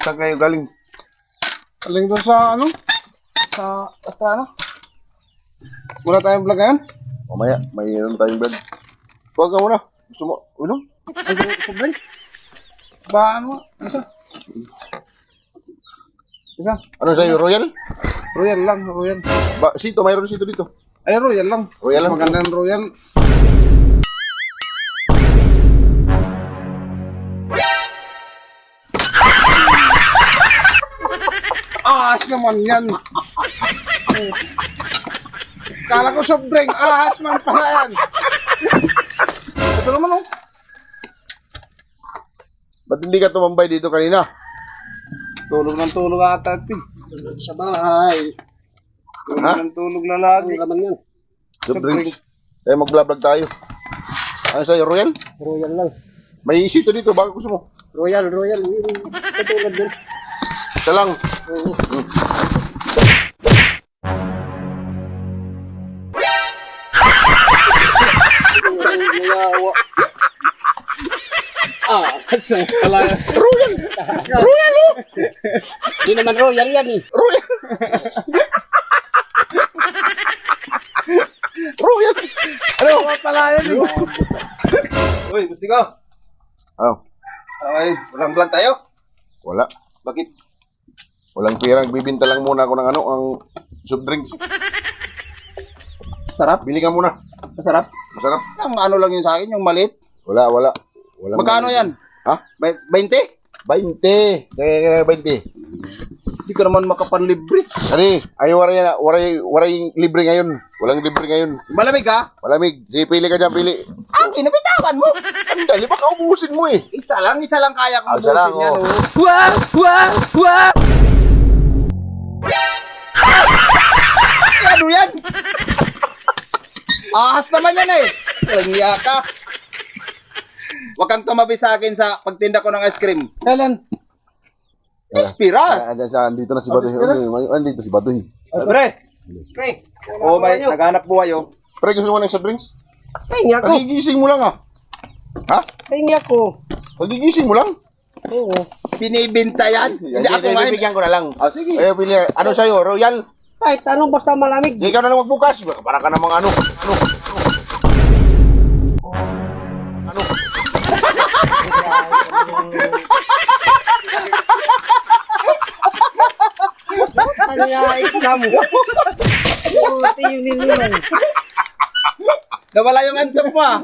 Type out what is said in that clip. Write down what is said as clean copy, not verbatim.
Saan kayo galing? Galing doon sa ano? Sa Astrana. Wala tayong vlog ngayon? Mamaya, may tayong vlog. Huwag ka muna. Gusto mo, unom? Ay, sobrang. Ba, ano? Isa? Isa? Ano sa'yo, Royal? Royal lang, Royal. Sito, mayroon sito dito. Ay, Royal lang. Royal lang. Magandang Royal. Ahas naman yan. Kala ko sobrang ahas man pala yan. Ito naman oh. Ba't hindi ka tumambay dito kanina? Tulog ng tulog ata. Sa bahay. Tulog Ha? ng tulog lalagi. Ano naman yan? Soft drinks. Tayo mag-vlog tayo. Ano sa'yo, Royal? Royal lang. May sito dito, baka gusto mo. Royal. Katulad din. Isa lang. Kasi pala. Royal! Royal oh! Hindi naman Royal yan eh. Royal! Royal! Ano? Pala yan eh. Uy, gusto ko. Oh, Okay, walang vlog tayo. wala. Bakit? Walang pera. Bibinta lang muna ako ng ang soft drinks. Sarap? Bili ka muna. Masarap? Masarap. Ang ano lang yun sa akin, yung maliit. Wala. Walang Magkano yan? Ha? 20? 20. Kaya 20. Hindi ka naman makapanlibre. Ari, ayaw waray libre ngayon. Walang libre ngayon. Malamig ka? Malamig. Sige, pili ka dyan, pili. Ang kinabitawan mo. Ang dali, baka ubusin mo eh. Isa lang kaya kong Isa lang, ubusin yan. oh. Oh. Wah! Ano yan? Ahas naman yan eh. Langya ka. Huwag kang tumabi sa akin sa pagtinda ko ng ice cream. Kailan? Espiras. Andito na si Batoy. Andito si Batoy. Pre. Oh, may naghanap buhay oh. Pre, gusto mo ng soft drinks? Pahingi ako. Pagigising mo lang ah. Ha? Pahingi ako. Pagigising mo lang? Oo. Binibinta yan. Hindi ako ngayon. Bibigyan ko na lang. Oh, sige. Ayaw, pili. Ano sa'yo, Royal? Kahit anong basta malamig. Hindi ka na lang magbukas. Para ka namang ano. Kaya ikaw mo. Puti yun nila. Nawala yung answer mo ah.